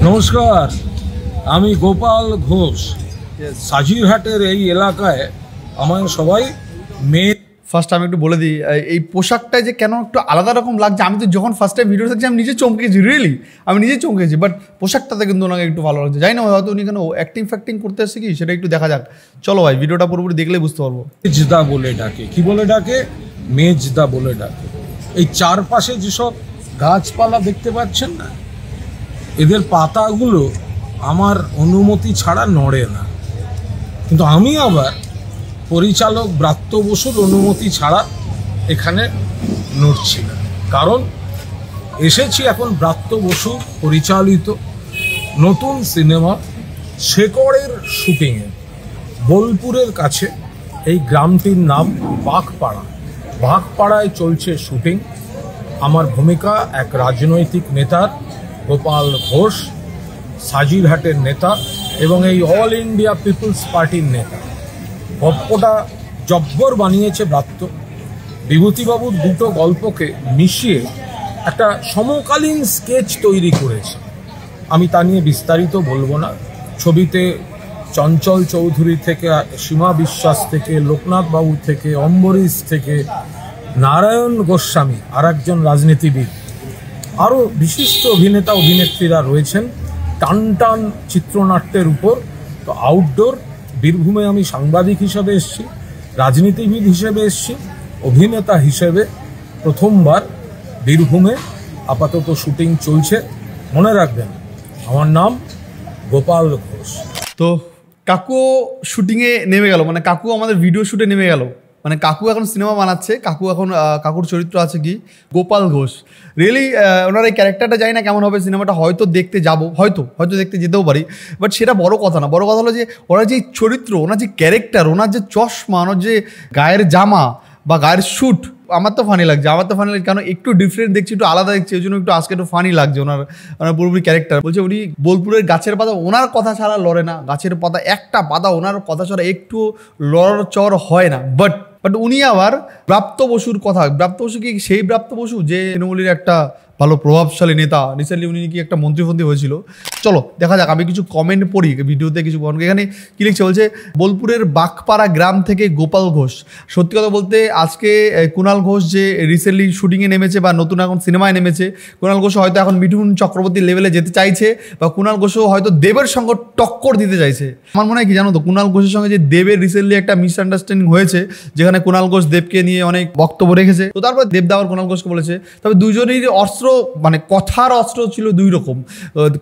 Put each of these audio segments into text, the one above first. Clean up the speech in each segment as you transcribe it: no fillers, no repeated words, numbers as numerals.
নমস্কার, আমি গোপাল ঘোষ। সাজিরহাটের এই এলাকায় আমার সবাই মেয়ে। ফার্স্ট আমি একটু বলে দিই, এই পোশাকটায় যে কেন একটু আলাদা রকম লাগছে। আমি তো যখন ফার্স্ট টাইম ভিডিও দেখছি আমি নিজে চমকেছি, রিয়েলি আমি নিজে চমকেছি। বাট পোশাকটাতে কিন্তু ওনাকে একটু ভালো লাগছে। জানি না হয়তো উনি কেন অ্যাক্টিং ফ্যাক্টিং করতে এসেছে কি, সেটা একটু দেখা যাক। চলো ভাই, ভিডিওটা পুরোপুরি দেখলে বুঝতে পারবো। মেজদা বলে ডাকে। কি বলে ডাকে? মেজদা বলে ডাকে। এই চারপাশে যেসব গাছপালা দেখতে পাচ্ছেন না, এদের পাতাগুলো আমার অনুমতি ছাড়া নড়ে না। কিন্তু আমি আবার পরিচালক ব্রাত্য বসুর অনুমতি ছাড়া এখানে নড়ছি না, কারণ এসেছি এখন ব্রাত্য বসু পরিচালিত নতুন সিনেমা শেকড়ের শুটিংয়ে। বোলপুরের কাছে এই গ্রামটির নাম বাঘপাড়া। বাঘপাড়ায় চলছে শুটিং। আমার ভূমিকা এক রাজনৈতিক নেতার, গোপাল ঘোষ, সাজিরহাটের নেতা এবং এই অল ইন্ডিয়া পিপলস পার্টির নেতা। গল্পটা জব্বর বানিয়েছে ব্রাত্য। বিভূতিবাবুর দুটো গল্পকে মিশিয়ে একটা সমকালীন স্কেচ তৈরি করেছে। আমি তা নিয়ে বিস্তারিত বলবো না। ছবিতে চঞ্চল চৌধুরী থেকে, সীমা বিশ্বাস থেকে, লোকনাথ বাবু থেকে, অম্বরীশ থেকে, নারায়ণ গোস্বামী আর একজন রাজনীতিবিদ, আরও বিশিষ্ট অভিনেতা অভিনেত্রীরা রয়েছেন টান টান চিত্রনাট্যের উপর। তো আউটডোর বীরভূমে আমি সাংবাদিক হিসেবে এসেছি, রাজনীতিবিদ হিসেবে এসেছি, অভিনেতা হিসেবে প্রথমবার বীরভূমে আপাতত শুটিং চলছে। মনে রাখবেন, আমার নাম গোপাল ঘোষ। তো কাকু শুটিংয়ে নেমে গেল, মানে কাকু আমাদের ভিডিও শুটে নেমে গেল। মানে কাকু এখন সিনেমা বানাচ্ছে। কাকু এখন কাকুর চরিত্র আছে কি গোপাল ঘোষ। রিয়েলি ওনার এই ক্যারেক্টারটা জানি না কেমন হবে। সিনেমাটা হয়তো দেখতে যাবো, হয়তো দেখতে যেতেও পারি, বাট সেটা বড় কথা না। বড় কথা হলো যে ওনার যে চরিত্র, ওনার যে ক্যারেক্টার, ওনার যে চশমা, ওনার যে গায়ের জামা বা গায়ের শ্যুট, আমার তো ফানি লাগছে। কারণ একটু ডিফারেন্ট দেখছি, একটু আলাদা দেখছি, ওই জন্য একটু আজকে একটু ফানি লাগছে ওনার পুরোপুরি ক্যারেক্টার। বলছে উনি বোলপুরের গাছের পাতা ওনার কথা ছাড়া লড়ে না। গাছের পাতা, একটা পাতা ওনার কথা ছাড়া একটু লড়চড় হয় না। বাট উনি আবার ব্রাত্য বসুর কথা, ব্রাত্য বসু কি সেই ব্রাত্য বসু যে তৃণমূলের একটা ভালো প্রভাবশালী নেতা? রিসেন্টলি উনি কি একটা মন্ত্রীফন্ত্রী হয়েছিল। চলো দেখা যাক। আমি কিছু কমেন্ট পড়ি ভিডিওতে, কিছু এখানে কী লিখছে। বলছে বোলপুরের বাঘপাড়া গ্রাম থেকে গোপাল ঘোষ। সত্যি কথা বলতে আজকে কুণাল ঘোষ যে রিসেন্টলি শুটিংয়ে নেমেছে বা নতুন এখন সিনেমায় নেমেছে, কুণাল ঘোষ হয়তো এখন মিঠুন চক্রবর্তীর লেভেলে যেতে চাইছে, বা কুণাল ঘোষও হয়তো দেবের সঙ্গে টক্কর দিতে চাইছে। আমার মনে হয় কি জানো তো, কুণাল ঘোষের সঙ্গে যে দেবের রিসেন্টলি একটা মিসআন্ডারস্ট্যান্ডিং হয়েছে, যেখানে কুণাল ঘোষ দেবকে নিয়ে অনেক বক্তব্য রেখেছে। তো তারপর দেব দাওয়ার কুণাল ঘোষকে বলেছে। তবে দুজনেরই অস্ত্র, মানে কথার অস্ত্র ছিল দুই রকম।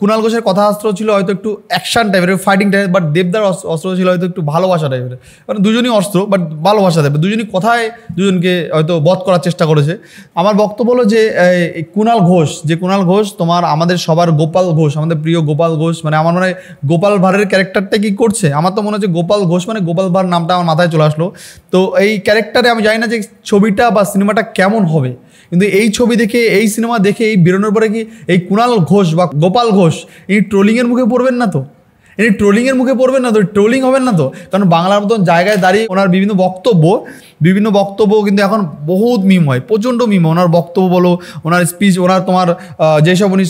কুণাল ঘোষের কথা অস্ত্র ছিল হয়তো একটু অ্যাকশন টাইপের, ফাইটিং টাইপের, বাট দেবদার অস্ত্র ছিল হয়তো একটু ভালোবাসা টাইপের। মানে দুজনই অস্ত্র বাট ভালোবাসা টাইপের। দুজনই কথায় দুজনকে হয়তো বধ করার চেষ্টা করেছে। আমার বক্তব্য হলো যে কুণাল ঘোষ তোমার আমাদের সবার গোপাল ঘোষ, আমাদের প্রিয় গোপাল ঘোষ। মানে আমার মনে হয় গোপাল ভাঁড়ের ক্যারেক্টারটা কি করছে, আমার তো মনে হচ্ছে গোপাল ঘোষ মানে গোপাল ভাঁড় নামটা আমার মাথায় চলে আসলো। তো এই ক্যারেক্টারে আমি জানি না যে ছবিটা বা সিনেমাটা কেমন হবে, কিন্তু এই ছবি দেখে, এই সিনেমা দেখে, এই বেরোনোর পরে কি এই কুণাল ঘোষ বা গোপাল ঘোষ ইনি ট্রোলিংয়ের মুখে পড়বেন না তো? ট্রোলিং হবেন না তো? কারণ বাংলার মতন জায়গায় দাঁড়িয়ে ওনার বিভিন্ন বক্তব্য কিন্তু এখন বহুত মিম হয়, প্রচণ্ড মিম। ওনার বক্তব্য বলো, ওনার স্পিচ, ওনার তোমার যেসব উনি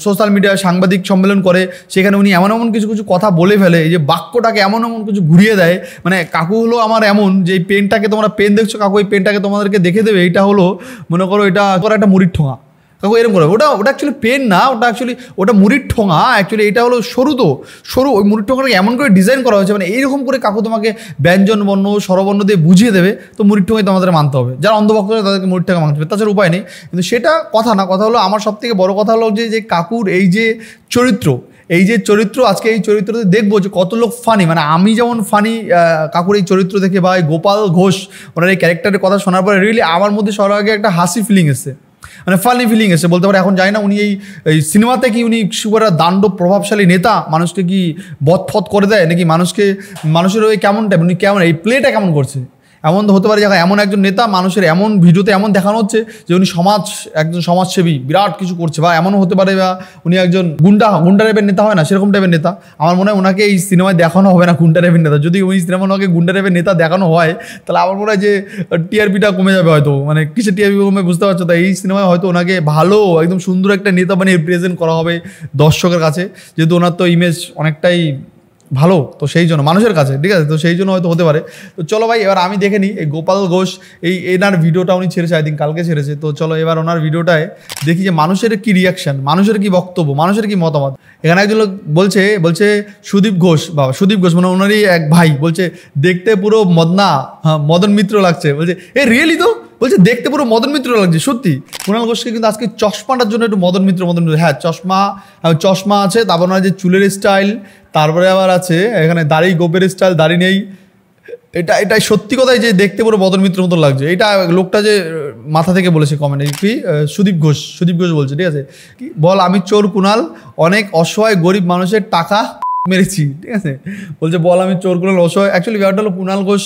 সোশ্যাল মিডিয়ায় সাংবাদিক সম্মেলন করে, সেখানে উনি এমন কিছু কথা বলে ফেলে, এই যে বাক্যটাকে এমন কিছু ঘুরিয়ে দেয়। মানে কাকু হলো আমার এমন যে এই পেনটাকে, তোমরা পেন দেখছো, কাকু এই পেনটাকে তোমাদেরকে দেখে দেবে, এইটা হলো মনে করো এটা একটা মুড়ির ঠোঙা। কাকু এরকম করে, ওটা অ্যাকচুয়ালি পেন না, ওটা মুড়ির ঠোঙা। অ্যাকচুয়ালি এটা হলো সরু ওই মুড়ির ঠোঙাটাকে এমন করে ডিজাইন করা হয়েছে, মানে এইরকম করে কাকু তোমাকে ব্যঞ্জন বর্ণ স্বরবর্ণ দিয়ে বুঝিয়ে দেবে। তো মুড়ির ঠোঙাই তোমাদের মানতে হবে, যারা অন্ধভক্ত হবে তাদেরকে মুড়ির ঠোঙা মানতে হবে, তাছাড়া উপায় নেই। কিন্তু সেটা কথা না। কথা হলো আমার সব থেকে বড় কথা হলো যে কাকুর এই যে চরিত্র, আজকে এই চরিত্রতে দেখবো যে কত লোক ফানি। মানে আমি যেমন ফানি কাকুর এই চরিত্র দেখে, বা গোপাল ঘোষ ওনার এই ক্যারেক্টারের কথা শোনার পরে রিয়েলি আমার মধ্যে সবার আগে একটা হাসি ফিলিং এসছে, মানে ফানি ফিলিং এসে বলতে পারে। এখন জানি না উনি এই সিনেমাতে কি উনি সুপার দাণ্ড প্রভাবশালী নেতা, মানুষকে কি বদফত করে দেয় নাকি মানুষের ওই কেমন টাইপ, উনি কেমন এই প্লেটা কেমন করছে, এমন তো হতে পারে যে এমন একজন নেতা মানুষের এমন ভিডিওতে এমন দেখানো হচ্ছে যে উনি একজন সমাজসেবী বিরাট কিছু করছে, বা এমনও হতে পারে বা উনি একজন গুন্ডা টাইপের নেতা হয় না, সেরকম টাইপের নেতা। আমার মনে হয় ওনাকে এই সিনেমায় দেখানো হবে না গুন্ডা টাইপের নেতা। যদি ওই সিনেমা ওনাকে গুন্ডা টাইপের নেতা দেখানো হয় তাহলে আমার মনে হয় যে টিআরপিটা কমে যাবে হয়তো, মানে কিসের টিআরপি কমে বুঝতে পারছো। তাই এই সিনেমায় হয়তো ওনাকে ভালো একদম সুন্দর একটা নেতা বানিয়ে প্রেজেন্ট করা হবে দর্শকের কাছে, যেহেতু ওনার তো ইমেজ অনেকটাই ভালো, তো সেই জন্য মানুষের কাছে, ঠিক আছে, তো সেই জন্য হয়তো হতে পারে। তো চলো ভাই এবার আমি দেখে নিই এই গোপাল ঘোষ এনার ভিডিওটা উনি ছেড়েছে, আই থিঙ্ক কালকে ছেড়েছে। তো চলো এবার ওনার ভিডিওটায় দেখি যে মানুষের কি রিয়াকশন, মানুষের কি বক্তব্য, মানুষের কি মতামত। এখানে একজন লোক বলছে সুদীপ ঘোষ, বাবা সুদীপ ঘোষ মানে ওনারই এক ভাই, বলছে দেখতে পুরো মদন মিত্র লাগছে। বলছে রিয়েলি তো, বলছে দেখতে পুরো মদন মিত্র লাগছে সত্যি। কুণাল ঘোষকে কিন্তু আজকে চশমাটার জন্য একটু মদন মিত্র, হ্যাঁ চশমা আছে, তারপর ওনার যে চুলের স্টাইল, তারপরে আবার আছে এখানে দাড়ি, গোপের স্টাইল, দাড়ি নেই। এটাই সত্যি কথাই যে দেখতে পুরো মদন মিত্র মতো লাগছে। এটা লোকটা যে মাথা থেকে বলেছে কমেন্টে, কি সুদীপ ঘোষ বলছে, ঠিক আছে, কি বল আমি চোর কুণাল, অনেক অসহায় গরিব মানুষের টাকা মেরেছি, ঠিক আছে। বলছে বল আমি চোর কুণাল অসহায়। অ্যাকচুয়ালি ব্যাপারটা হলো কুণাল ঘোষ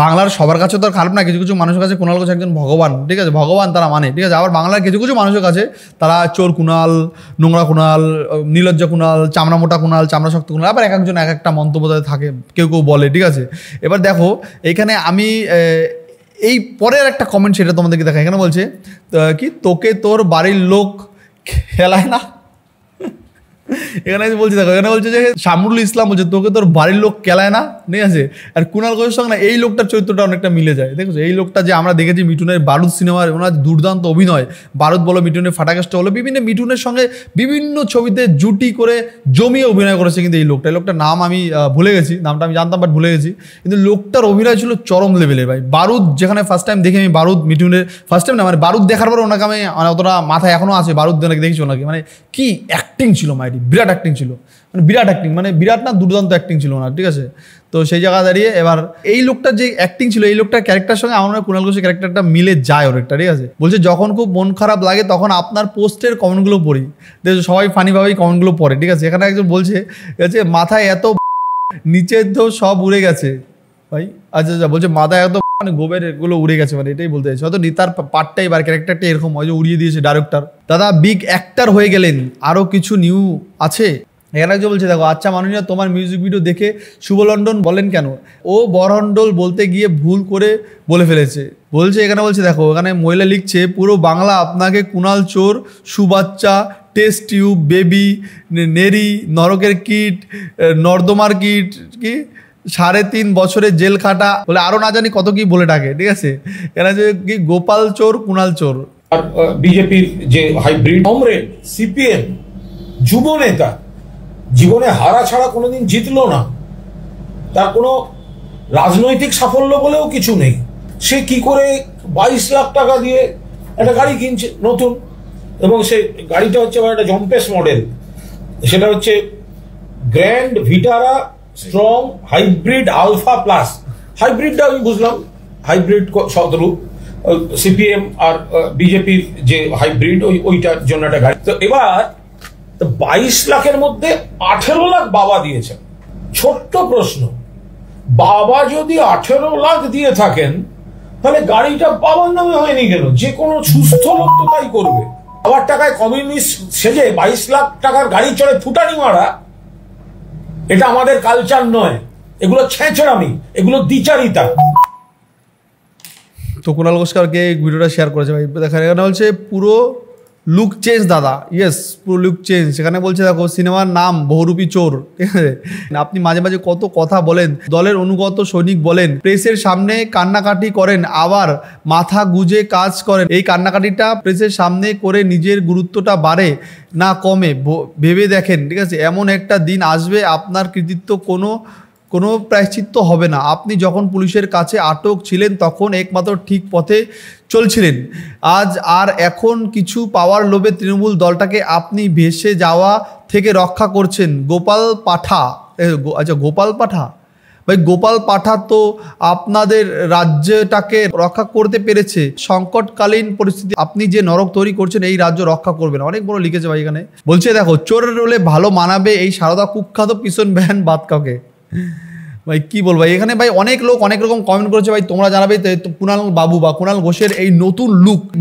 বাংলার সবার কাছে তো আর খারাপ না, কিছু কিছু মানুষের কাছে কুণাল ঘোষ একজন ভগবান, ঠিক আছে, ভগবান তারা মানে, ঠিক আছে। আবার বাংলার কিছু কিছু মানুষের কাছে তারা চোর কুণাল, নোংরা কুণাল, নির্লজ্জ কুণাল, চামড়া মোটা কুণাল, চামড়া শক্ত কুণাল, আবার এক একজন এক একটা মন্তব্য থাকে, কেউ বলে, ঠিক আছে। এবার দেখো এখানে আমি এই পরের একটা কমেন্ট সেটা তোমাদেরকে দেখা। এখানে বলছে কি তোকে তোর বাড়ির লোক খেলায় না, এখানে বলছি দেখো, এখানে বলছে যে শামরুল ইসলাম বলছে তোকে তোর বাড়ির লোক কেলায় না, ঠিক আছে। আর কুণাল ঘোষের সঙ্গে না এই লোকটার চরিত্রটা অনেকটা মিলে যায়, দেখছো। এই লোকটা যে আমরা দেখেছি মিঠুনের বারুদ সিনেমার, ওনার দুর্দান্ত অভিনয়, বারুদ বলো, মিঠুনের ফাটাকাস্ট বলো, মিঠুনের সঙ্গে বিভিন্ন ছবিতে জুটি করে জমিয়ে অভিনয় করেছে কিন্তু এই লোকটার নাম আমি ভুলে গেছি, নামটা আমি জানতাম বাট ভুলে গেছি, কিন্তু লোকটার অভিনয় ছিল চরম লেভেলের ভাই। বারুদ যেখানে ফার্স্ট টাইম দেখি আমি বারুদ, মিঠুনের ফার্স্ট টাইম না মানে বারুদ দেখার পর ওনাকে আমি অতটা মাথায় এখনও আছে, বারুদ দেখেছি ওনাকে, মানে কি অ্যাক্টিং ছিল মাইরি, বিরাট অ্যাক্টিং ছিল, মানে বিরাট না দুর্দান্ত অ্যাক্টিং ছিল না, ঠিক আছে। তো সেই জায়গা দাঁড়িয়ে এবার এই লোকটার যে অ্যাক্টিং ছিল, এই লোকটার ক্যারেক্টার সঙ্গে আমার কুণাল ঘোষের ক্যারেক্টারটা মিলে যায় অনেকটা, ঠিক আছে। বলছে যখন খুব মন খারাপ লাগে তখন আপনার পোস্টের কমেন্টগুলো পড়ি, দেখো সবাই ফানিভাবেই কমেন্টগুলো পড়ে, ঠিক আছে। এখানে একজন বলছে মাথায় এত নিচের তো সব উড়ে গেছে ভাই, আচ্ছা বলছে মাথায় এত মানে গোবের এগুলো উড়ে গেছে, মানে এটাই বলতে চাইছে। হয়তো তার পার্টটাই বা ক্যারেক্টারটা এরকম হয় যে উড়িয়ে দিয়েছে ডাইরেক্টর। দাদা বিগ অ্যাক্টর হয়ে গেলেন, আরও কিছু নিউ আছে। এখানে একজন বলছে দেখো আচ্ছা মাননীয় তোমার মিউজিক ভিডিও দেখে শুভ লন্ডন বলেন কেন, ও বরহন্ডল বলতে গিয়ে ভুল করে বলে ফেলেছে। বলছে এখানে বলছে দেখো, এখানে মহিলা লিখছে পুরো বাংলা আপনাকে কুণাল চোর, সুবাচ্চা, টেস্ট টিউব, বেবি, নেরি, নরকের কিট, নর্দমার কিট, কি 3.5 বছরের জেল খাটা বলে আরো না জানি কত কি বলে ডাকে, ঠিক আছে। এখানে যে কি গোপাল চোর, কুণাল চোর। আর বিজেপির যে হাইব্রিড কমরেড, সিপিএম যুব নেতা, জীবনে হারা ছাড়া কোনোদিন জিতলো না, তার কোনো রাজনৈতিক সাফল্য বলেও কিছু নেই। সে কি করে 22 লাখ টাকা দিয়ে একটা গাড়ি কিনছে নতুন, এবং সে গাড়িটা হচ্ছে একটা জম্পেস মডেল, সেটা হচ্ছে Grand Vitara strong hybrid alpha plus. হাইব্রিডটা আমি বুঝলাম, হাইব্রিড শতরূপ সিপিএম আর বিজেপির যে হাইব্রিড ওইটার জন্য একটা গাড়ি। তো এবার 22 লাখের মধ্যে 18 লাখ বাবা দিয়েছেন। ছোট্ট প্রশ্ন, বাবা যদি 18 লাখ দিয়ে থাকেন তাহলে গাড়িটা বাবার নামে হয়নি কেন? যে কোনো সুস্থ লোক তো তাই করবে। বাবার টাকায় কমিউনিস্ট সেজে 22 লাখ টাকার গাড়ি চড়ে ফুটানি মারা, এটা আমাদের কালচার নয়, এগুলো ছেঁচড়ামি, এগুলো দ্বিচারিতা। তো কুণাল ঘোষকে ভিডিওটা শেয়ার করেছে ভাই, দেখা এখানে বলছে পুরো লুক চেঞ্জ দাদা, ইয়েস পুরো লুক চেঞ্জ। সেখানে বলছে দেখো সিনেমার নাম বহুরূপী চোর, ঠিক আছে। আপনি মাঝে মাঝে কত কথা বলেন, দলের অনুগত সৈনিক বলেন, প্রেসের সামনে কান্নাকাটি করেন, আবার মাথা গুজে কাজ করেন। এই কান্নাকাটিটা প্রেসের সামনে করে নিজের গুরুত্বটা বাড়ে না কমে ভেবে দেখেন, ঠিক আছে। এমন একটা দিন আসবে আপনার কৃতিত্ব কোনো প্রায়শ্চিত্ত হবে না। আপনি যখন পুলিশের কাছে আটক ছিলেন তখন একমাত্র ঠিক পথে চলছিলেন, আজ আর এখন কিছু পাওয়ার লোভে তৃণমূল দলটাকে আপনি ভেসে যাওয়া থেকে রক্ষা করছেন। গোপাল পাঠা, আচ্ছা গোপাল পাঠা ভাই, গোপাল পাঠা তো আপনাদের রাজ্যটাকে রক্ষা করতে পেরেছে। সংকটকালীন পরিস্থিতি আপনি যে নরক তৈরি করছেন এই রাজ্য রক্ষা করবেন। অনেক বড় লিখেছে ভাই এখানে। বলছে দেখো চোরের রোলে ভালো মানাবে এই সারদা কুখ্যাত পিছন ভ্যান বাদ কাউকে। ভাই কি বলবো ভাই, এখানে ভাই অনেক লোক অনেক রকম কমেন্ট করেছে ভাই, তোমরা জানাবে কুণাল বাবু বা কুণাল ঘোষের এই নতুন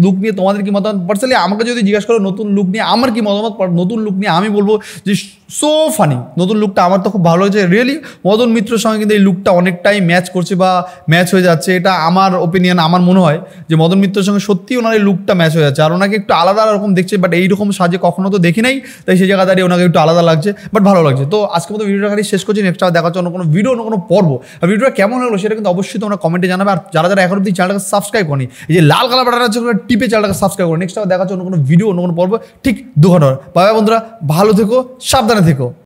লুক নিয়ে তোমাদের কি মতামত। পার্সোনালি আমাকে যদি জিজ্ঞাসা করো নতুন লুক নিয়ে আমার কি মতামত, নতুন লুক নিয়ে আমি বলবো যে সো ফানি, নতুন লুকটা আমার তো খুব ভালো হয়েছে। রিয়েলি মদন মিত্রর সঙ্গে কিন্তু এই লুকটা অনেকটাই ম্যাচ করছে বা ম্যাচ হয়ে যাচ্ছে, এটা আমার ওপিনিয়ন। আমার মনে হয় যে মদন মিত্রর সঙ্গে সত্যি ওনার এই লুকটা ম্যাচ হয়ে যাচ্ছে, আর ওনাকে একটু আলাদা রকম দেখছে, বাট এইরকম সাজে কখনো তো দেখি নাই, তাই সেই জায়গা দাঁড়িয়ে ওনাকে একটু আলাদা লাগছে, বাট ভালো লাগছে। তো আজকে মতো ভিডিওটা খালি শেষ করছি, নেক্সট দেখা হচ্ছে অন্য কোনো ভিডিও, অন্য কোনো পর্ব। আর ভিডিওটা কেমন লাগলো সেটা কিন্তু অবশ্যই তোমরা কমেন্টে জানাবে। আর যারা যারা এখন অব্দি চ্যানেলটাকে সাবস্ক্রাইব করেনি, এই যে লাল কালার বাটন আছে টিপে চ্যানেলটাকে সাবস্ক্রাইব করো। নেক্সট দেখা হচ্ছে অন্য কোনো ভিডিও, অন্য কোনো পর্ব ঠিক 2 ঘন্টা। বাই বাই বন্ধুরা, ভালো থেকো, সাবধানে থেকো।